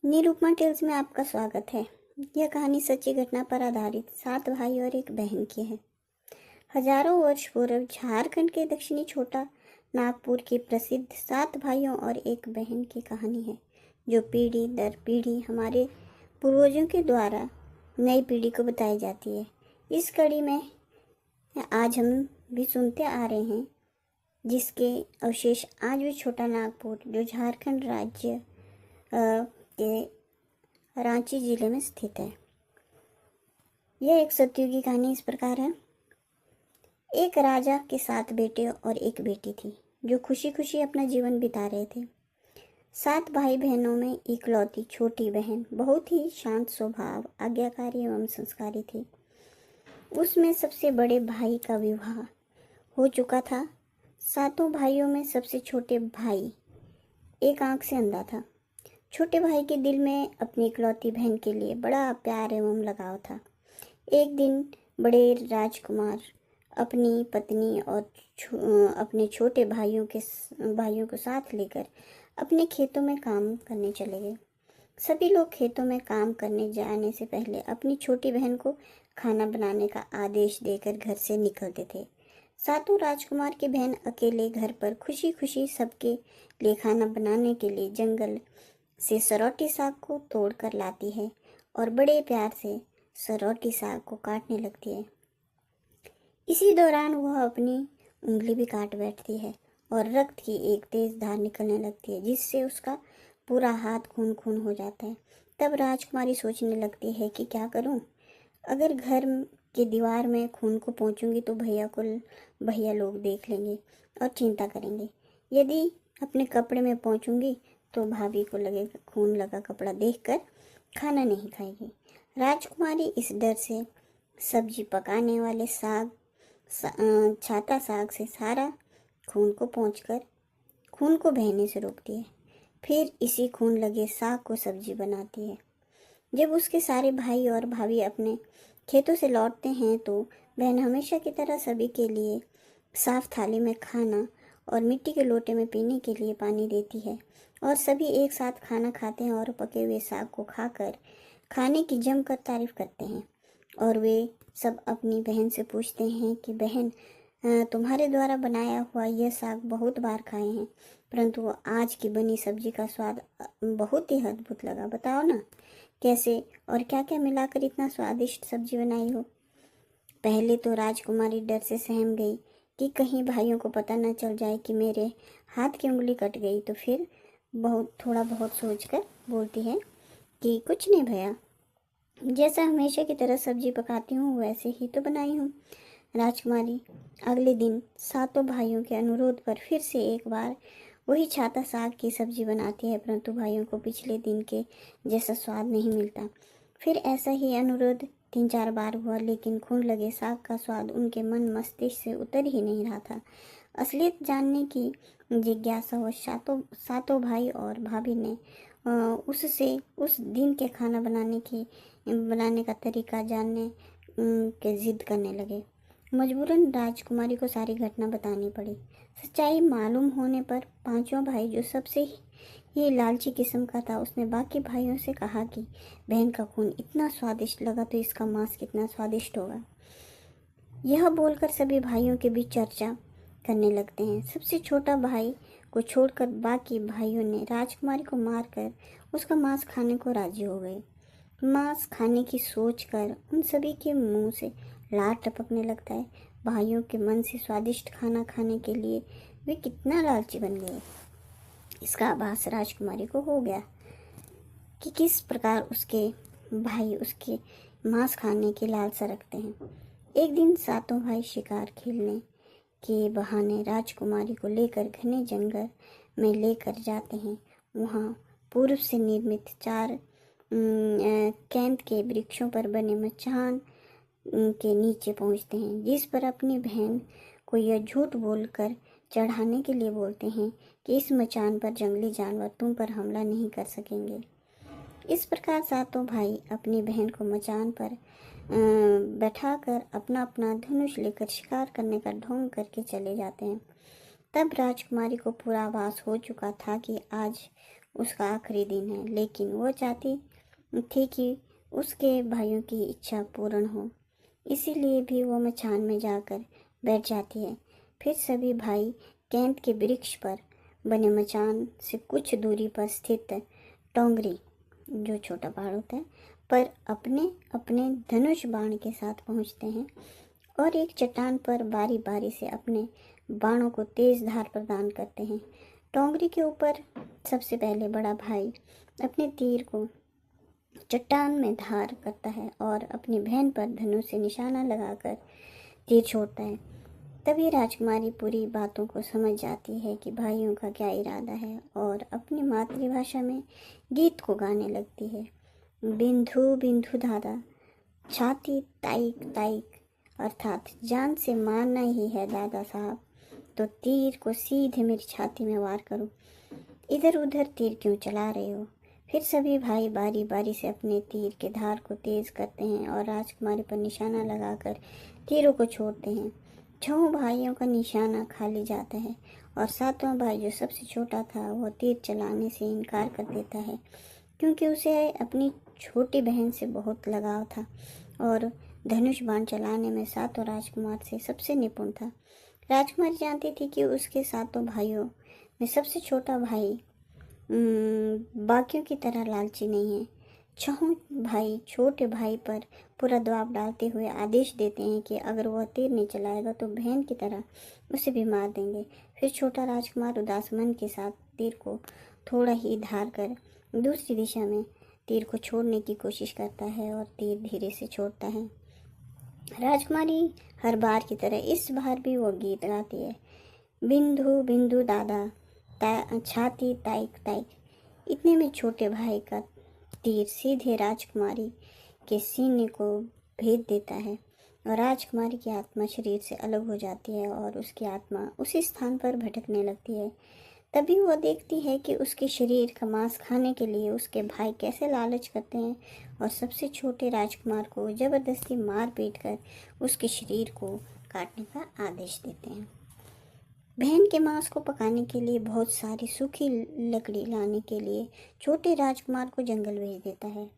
Nirupama tales में आपका स्वागत है। यह कहानी सच्ची घटना पर आधारित 7 भाई और एक बहन की है। हजारों वर्ष पूर्व झारखंड के दक्षिणी छोटा नागपुर की प्रसिद्ध 7 भाइयों और एक बहन की कहानी है, जो पीढ़ी दर पीढ़ी हमारे पूर्वजों के द्वारा नई पीढ़ी को बताई जाती है। इस कड़ी में आज हम भी सुनते आ रहे हैं, जिसके अवशेष आज भी छोटा नागपुर, जो झारखंड राज्य के रांची जिले में स्थित है। यह एक सतयुगी कहानी इस प्रकार है। एक राजा के 7 बेटे और एक बेटी थी, जो खुशी खुशी अपना जीवन बिता रहे थे। 7 भाई बहनों में इकलौती छोटी बहन बहुत ही शांत स्वभाव, आज्ञाकारी एवं संस्कारी थी। उसमें सबसे बड़े भाई का विवाह हो चुका था। 7 भाइयों में सबसे छोटे भाई एक आंख से अंधा था। छोटे भाई के दिल में अपनी इकलौती बहन के लिए बड़ा प्यार एवं लगाव था। एक दिन बड़े राजकुमार अपनी पत्नी और अपने छोटे भाइयों को साथ लेकर अपने खेतों में काम करने चले गए। सभी लोग खेतों में काम करने जाने से पहले अपनी छोटी बहन को खाना बनाने का आदेश देकर घर से निकलते थे। 7 राजकुमार की बहन अकेले घर पर खुशी खुशी सबके लिए खाना बनाने के लिए जंगल से सरौटी साग को तोड़कर लाती है और बड़े प्यार से सरौटी साग को काटने लगती है। इसी दौरान वह अपनी उंगली भी काट बैठती है और रक्त की एक तेज धार निकलने लगती है, जिससे उसका पूरा हाथ खून खून हो जाता है। तब राजकुमारी सोचने लगती है कि क्या करूं? अगर घर के दीवार में खून को पोंछूंगी तो भैया लोग देख लेंगे और चिंता करेंगे। यदि अपने कपड़े में पोंछूंगी तो भाभी को लगेगा खून लगा कपड़ा देखकर खाना नहीं खाएगी। राजकुमारी इस डर से सब्जी पकाने वाले छाता साग से सारा खून को पोंछकर खून को बहने से रोकती है। फिर इसी खून लगे साग को सब्जी बनाती है। जब उसके सारे भाई और भाभी अपने खेतों से लौटते हैं तो बहन हमेशा की तरह सभी के लिए साफ थाली में खाना और मिट्टी के लोटे में पीने के लिए पानी देती है, और सभी एक साथ खाना खाते हैं और पके हुए साग को खाकर खाने की जमकर तारीफ करते हैं। और वे सब अपनी बहन से पूछते हैं कि बहन, तुम्हारे द्वारा बनाया हुआ यह साग बहुत बार खाए हैं, परंतु आज की बनी सब्जी का स्वाद बहुत ही अद्भुत लगा। बताओ ना, कैसे और क्या क्या मिलाकर इतना स्वादिष्ट सब्जी बनाई हो? पहले तो राजकुमारी डर से सहम गई कि कहीं भाइयों को पता न चल जाए कि मेरे हाथ की उंगली कट गई। तो फिर थोड़ा बहुत सोचकर बोलती है कि कुछ नहीं भैया, जैसा हमेशा की तरह सब्जी पकाती हूँ वैसे ही तो बनाई हूँ। राजकुमारी अगले दिन 7 भाइयों के अनुरोध पर फिर से एक बार वही छाता साग की सब्जी बनाती है, परंतु भाइयों को पिछले दिन के जैसा स्वाद नहीं मिलता। फिर ऐसा ही अनुरोध 3-4 बार हुआ, लेकिन खून लगे साग का स्वाद उनके मन मस्तिष्क से उतर ही नहीं रहा था। असलियत जानने की जिज्ञासा व सातों भाई और भाभी ने उससे उस दिन के खाना बनाने का तरीका जानने के जिद करने लगे। मजबूरन राजकुमारी को सारी घटना बतानी पड़ी। सच्चाई मालूम होने पर 5वां भाई, जो सबसे ही लालची किस्म का था, उसने बाकी भाइयों से कहा कि बहन का खून इतना स्वादिष्ट लगा तो इसका मांस कितना स्वादिष्ट होगा। यह बोलकर सभी भाइयों के बीच चर्चा करने लगते हैं। सबसे छोटा भाई को छोड़कर बाकी भाइयों ने राजकुमारी को मारकर उसका मांस खाने को राजी हो गए। मांस खाने की सोचकर उन सभी के मुंह से लार टपकने लगता है। भाइयों के मन से स्वादिष्ट खाना खाने के लिए वे कितना लालची बन गए, इसका आभास राजकुमारी को हो गया कि किस प्रकार उसके भाई उसके मांस खाने की लालसा रखते हैं। एक दिन 7 भाई शिकार खेलने के बहाने राजकुमारी को लेकर घने जंगल में लेकर जाते हैं। वहाँ पूर्व से निर्मित 4 कैंत के वृक्षों पर बने मचान के नीचे पहुँचते हैं, जिस पर अपनी बहन को यह झूठ बोलकर चढ़ाने के लिए बोलते हैं कि इस मचान पर जंगली जानवर तुम पर हमला नहीं कर सकेंगे। इस प्रकार 7 भाई अपनी बहन को मचान पर बैठाकर अपना अपना धनुष लेकर शिकार करने का ढोंग करके चले जाते हैं। तब राजकुमारी को पूरा आभास हो चुका था कि आज उसका आखिरी दिन है, लेकिन वो चाहती थी कि उसके भाइयों की इच्छा पूर्ण हो। इसीलिए भी वो मचान में जाकर बैठ जाती है। फिर सभी भाई कैंप के वृक्ष पर बने मचान से कुछ दूरी पर स्थित टोंगरी, जो छोटा पहाड़ होता है, पर अपने अपने धनुष बाण के साथ पहुंचते हैं और एक चट्टान पर बारी बारी से अपने बाणों को तेज धार प्रदान करते हैं। टोंगरी के ऊपर सबसे पहले बड़ा भाई अपने तीर को चट्टान में धार करता है और अपनी बहन पर धनुष से निशाना लगाकर तीर छोड़ता है। तभी राजकुमारी पूरी बातों को समझ जाती है कि भाइयों का क्या इरादा है और अपनी मातृभाषा में गीत को गाने लगती है। बिंदु बिंदु दादा, छाती ताइक ताइक, अर्थात जान से मारना ही है दादा साहब, तो तीर को सीधे मेरी छाती में वार करो। इधर उधर तीर क्यों चला रहे हो? फिर सभी भाई बारी बारी से अपने तीर के धार को तेज करते हैं और राजकुमारी पर निशाना लगाकर तीरों को छोड़ते हैं। छहों भाइयों का निशाना खाली जाता है और सातवां भाई, जो सबसे छोटा था, वह तीर चलाने से इनकार कर देता है, क्योंकि उसे अपनी छोटी बहन से बहुत लगाव था और धनुष बाण चलाने में सातों राजकुमार से सबसे निपुण था। राजकुमारी जानती थी कि उसके सातों भाइयों में सबसे छोटा भाई बाकियों की तरह लालची नहीं है। छहों भाई छोटे भाई पर पूरा दबाव डालते हुए आदेश देते हैं कि अगर वह तीर नहीं चलाएगा तो बहन की तरह उसे भी मार देंगे। फिर छोटा राजकुमार उदास मन के साथ तीर को थोड़ा ही धार कर दूसरी दिशा में तीर को छोड़ने की कोशिश करता है और तीर धीरे से छोड़ता है। राजकुमारी हर बार की तरह इस बार भी वो गीत गाती है। बिंदु बिंदु दादा, छाती ताइक ताइक। इतने में छोटे भाई का तीर सीधे राजकुमारी के सीने को भेद देता है और राजकुमारी की आत्मा शरीर से अलग हो जाती है और उसकी आत्मा उसी स्थान पर भटकने लगती है। तभी वो देखती है कि उसके शरीर का मांस खाने के लिए उसके भाई कैसे लालच करते हैं और सबसे छोटे राजकुमार को जबरदस्ती मार पीट कर उसके शरीर को काटने का आदेश देते हैं। बहन के मांस को पकाने के लिए बहुत सारी सूखी लकड़ी लाने के लिए छोटे राजकुमार को जंगल भेज देता है।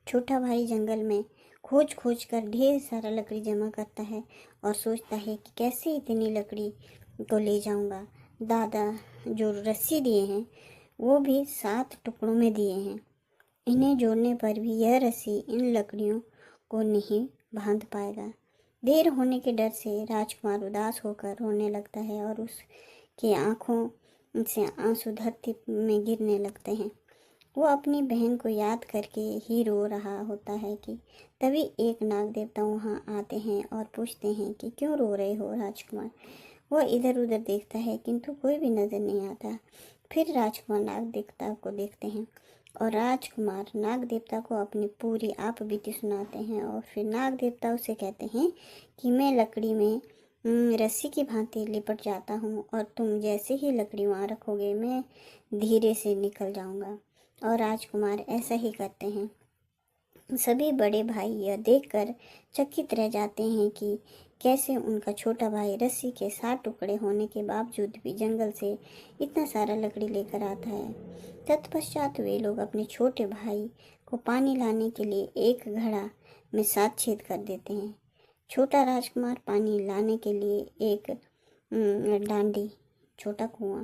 छोटा भाई जंगल में खोज खोज कर ढेर सारा लकड़ी जमा करता है और सोचता है कि कैसे इतनी लकड़ी को ले जाऊंगा। दादा जो रस्सी दिए हैं वो भी 7 टुकड़ों में दिए हैं। इन्हें जोड़ने पर भी यह रस्सी इन लकड़ियों को नहीं बांध पाएगा। देर होने के डर से राजकुमार उदास होकर रोने लगता है और उसकी आंखों से आंसू धरती में गिरने लगते हैं। वो अपनी बहन को याद करके ही रो रहा होता है कि तभी एक नाग देवता वहाँ आते हैं और पूछते हैं कि क्यों रो रहे हो राजकुमार। वो इधर उधर देखता है किंतु कोई भी नज़र नहीं आता। फिर राजकुमार नाग देवता को देखते हैं और राजकुमार नाग देवता को अपनी पूरी आप बीती सुनाते हैं और फिर नाग देवता उसे कहते हैं कि मैं लकड़ी में रस्सी की भांति लिपट जाता हूँ और तुम जैसे ही लकड़ी वहाँ रखोगे मैं धीरे से निकल जाऊँगा। और राजकुमार ऐसा ही करते हैं। सभी बड़े भाई यह देखकर चकित रह जाते हैं कि कैसे उनका छोटा भाई रस्सी के 7 टुकड़े होने के बावजूद भी जंगल से इतना सारा लकड़ी लेकर आता है। तत्पश्चात वे लोग अपने छोटे भाई को पानी लाने के लिए एक घड़ा में 7 छेद कर देते हैं। छोटा राजकुमार पानी लाने के लिए एक डांडी, छोटा कुआं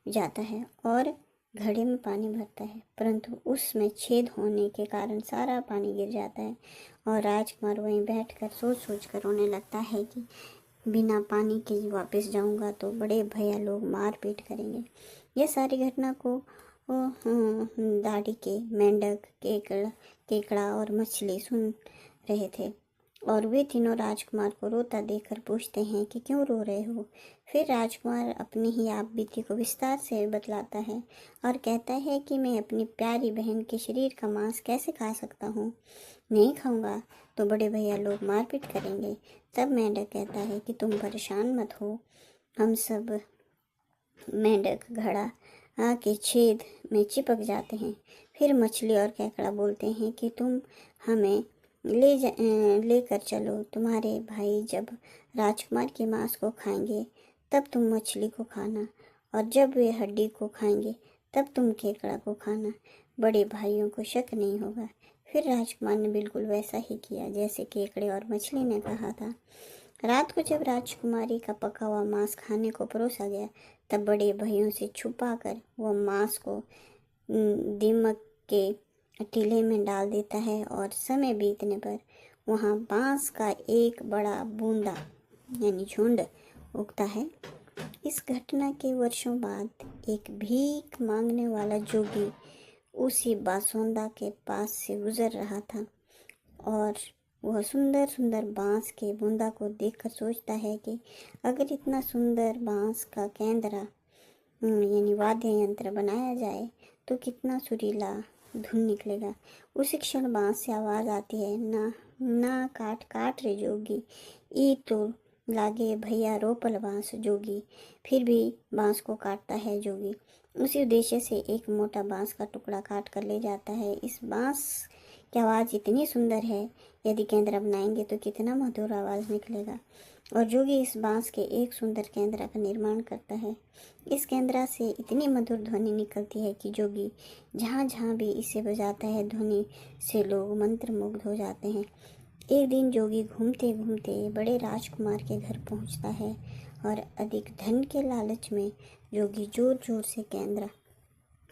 जाता है और घड़े में पानी भरता है, परंतु उसमें छेद होने के कारण सारा पानी गिर जाता है और राजकुमार वहीं बैठकर सोच सोच कर रोने लगता है कि बिना पानी के वापस जाऊंगा तो बड़े भैया लोग मार पीट करेंगे। यह सारी घटना को दाढ़ी के मेंढक, केकड़ा और मछली सुन रहे थे और वे तीनों राजकुमार को रोता देखकर पूछते हैं कि क्यों रो रहे हो। फिर राजकुमार अपनी ही आप बीती को विस्तार से बतलाता है और कहता है कि मैं अपनी प्यारी बहन के शरीर का मांस कैसे खा सकता हूँ, नहीं खाऊंगा तो बड़े भैया लोग मारपीट करेंगे। तब मेंढक कहता है कि तुम परेशान मत हो, हम सब मेंढक घड़ा के छेद में चिपक जाते हैं। फिर मछली और केकड़ा बोलते हैं कि तुम हमें लेकर चलो, तुम्हारे भाई जब राजकुमार के मांस को खाएंगे तब तुम मछली को खाना और जब वे हड्डी को खाएंगे तब तुम केकड़ा को खाना, बड़े भाइयों को शक नहीं होगा। फिर राजकुमार ने बिल्कुल वैसा ही किया जैसे केकड़े और मछली ने कहा था। रात को जब राजकुमारी का पका हुआ मांस खाने को परोसा गया, तब बड़े भाइयों से छुपाकर वह मांस को दीमक के टीले में डाल देता है और समय बीतने पर वहाँ बांस का एक बड़ा बूंदा यानी झुंड उगता है। इस घटना के वर्षों बाद एक भीख मांगने वाला जोगी उसी बासोंदा के पास से गुजर रहा था और वह सुंदर सुंदर बांस के बूंदा को देखकर सोचता है कि अगर इतना सुंदर बांस का केंद्रा यानी वाद्य यंत्र बनाया जाए तो कितना सुरीला धुन निकलेगा। उसी क्षण बांस से आवाज आती है, ना ना काट काट रे जोगी, ई तो लागे भैया रोपल बांस जोगी। फिर भी बांस को काटता है जोगी। उसी उद्देश्य से एक मोटा बांस का टुकड़ा काट कर ले जाता है। इस बांस की आवाज़ इतनी सुंदर है, यदि केंद्र बनाएंगे तो कितना मधुर आवाज़ निकलेगा। और जोगी इस बांस के एक सुंदर केंद्र का निर्माण करता है। इस केंद्र से इतनी मधुर ध्वनि निकलती है कि जोगी जहाँ जहाँ भी इसे बजाता है, ध्वनि से लोग मंत्रमुग्ध हो जाते हैं। एक दिन जोगी घूमते घूमते बड़े राजकुमार के घर पहुँचता है और अधिक धन के लालच में जोगी जोर जोर से केंद्र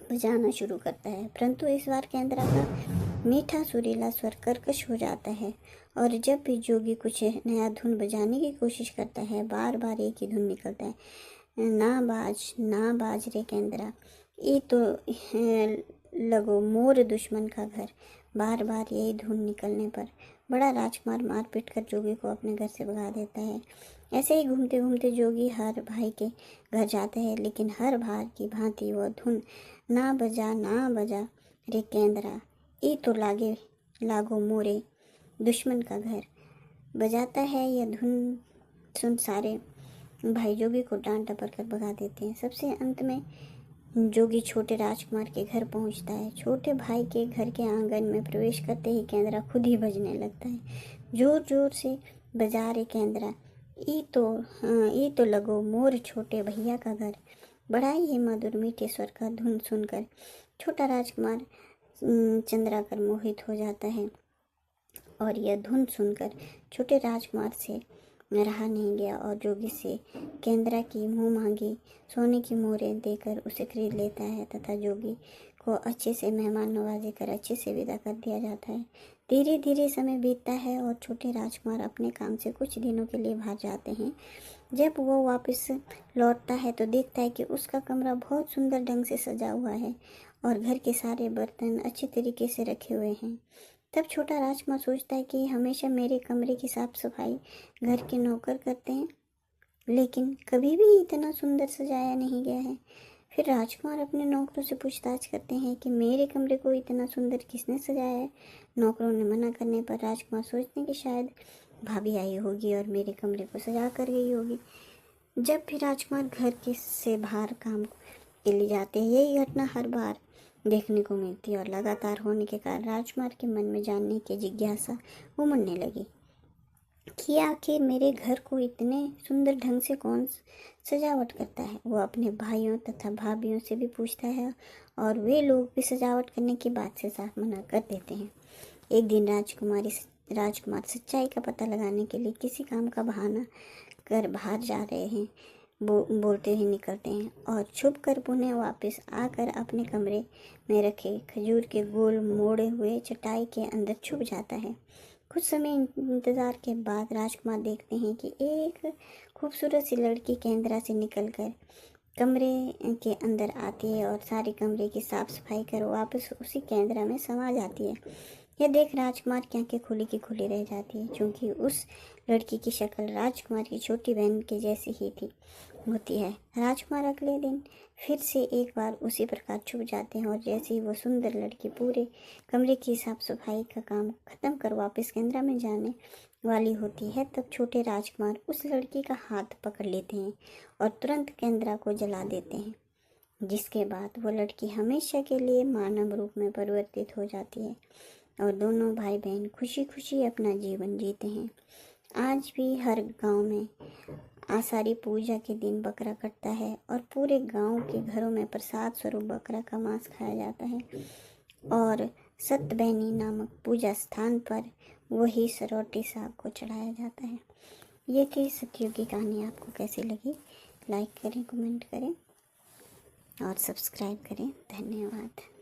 बजाना शुरू करता है, परंतु इस बार केंद्र का मीठा सुरीला स्वर कर्कश हो जाता है और जब भी जोगी कुछ नया धुन बजाने की कोशिश करता है, बार बार एक ही धुन निकलता है, ना बाज रे केंद्रा, ये तो लगो मोर दुश्मन का घर। बार बार यही धुन निकलने पर बड़ा राजकुमार मार पीट कर जोगी को अपने घर से भगा देता है। ऐसे ही घूमते घूमते जोगी हर भाई के घर जाता है, लेकिन हर बार की भांति वह धुन ना बजा रे केंद्रा, ई तो लागो मोरे दुश्मन का घर बजाता है। यह धुन सुन सारे भाई जोगी को डांट डपट कर भगा देते हैं। सबसे अंत में जोगी छोटे राजकुमार के घर पहुंचता है। छोटे भाई के घर के आंगन में प्रवेश करते ही केंद्रा खुद ही बजने लगता है, जोर जोर से बजा रे केंद्रा, ई तो लगो मोर छोटे भैया का घर। बड़ा ही मधुर मीठे स्वर का धुन सुनकर छोटा राजकुमार चंद्रा कर मोहित हो जाता है और यह धुन सुनकर छोटे राजकुमार से रहा नहीं गया और जोगी से केंद्रा की मुँह मांगी सोने की मोहरें देकर उसे खरीद लेता है तथा जोगी को अच्छे से मेहमान नवाजी कर अच्छे से विदा कर दिया जाता है। धीरे धीरे समय बीतता है और छोटे राजकुमार अपने काम से कुछ दिनों के लिए बाहर जाते हैं। जब वो वापस लौटता है तो देखता है कि उसका कमरा बहुत सुंदर ढंग से सजा हुआ है और घर के सारे बर्तन अच्छे तरीके से रखे हुए हैं। तब छोटा राजकुमार सोचता है कि हमेशा मेरे कमरे की साफ सफाई घर के नौकर करते हैं, लेकिन कभी भी इतना सुंदर सजाया नहीं गया है। फिर राजकुमार अपने नौकरों से पूछताछ करते हैं कि मेरे कमरे को इतना सुंदर किसने सजाया है। नौकरों ने मना करने पर राजकुमार सोचते हैं कि शायद भाभी आई होगी और मेरे कमरे को सजा कर गई होगी। जब भी राजकुमार घर के से बाहर काम के लिए जाते हैं, यही घटना हर बार देखने को मिलती है और लगातार होने के कारण राजकुमार के मन में जानने की जिज्ञासा उमड़ने लगी कि आखिर मेरे घर को इतने सुंदर ढंग से कौन सजावट करता है। वो अपने भाइयों तथा भाभियों से भी पूछता है और वे लोग भी सजावट करने की बात से साफ मना कर देते हैं। एक दिन राजकुमार सच्चाई का पता लगाने के लिए किसी काम का बहाना कर बाहर जा रहे हैं। बोलते ही निकलते हैं और छुप कर पुनः वापस आकर अपने कमरे में रखे खजूर के गोल मोड़े हुए चटाई के अंदर छुप जाता है। कुछ समय इंतज़ार के बाद राजकुमार देखते हैं कि एक खूबसूरत सी लड़की केंद्रा से निकलकर कमरे के अंदर आती है और सारे कमरे की साफ सफाई कर वापस उसी केंद्रा में समा जाती है। यह देख राजकुमार की आंखें खुली की खुली रह जाती है, क्योंकि उस लड़की की शक्ल राजकुमार की छोटी बहन के जैसी ही होती है। राजकुमार अगले दिन फिर से एक बार उसी प्रकार छुप जाते हैं और जैसे ही वो सुंदर लड़की पूरे कमरे की साफ सफाई का काम खत्म कर वापस केंद्रा में जाने वाली होती है, तब छोटे राजकुमार उस लड़की का हाथ पकड़ लेते हैं और तुरंत केंद्रा को जला देते हैं, जिसके बाद वो लड़की हमेशा के लिए मानव रूप में परिवर्तित हो जाती है और दोनों भाई बहन खुशी खुशी अपना जीवन जीते हैं। आज भी हर गांव में आषाढ़ी पूजा के दिन बकरा कटता है और पूरे गांव के घरों में प्रसाद स्वरूप बकरा का मांस खाया जाता है और सतबैनी नामक पूजा स्थान पर वही सरौटी साग को चढ़ाया जाता है। ये थी सत्युग की कहानी। आपको कैसी लगी? लाइक करें, कमेंट करें और सब्सक्राइब करें। धन्यवाद।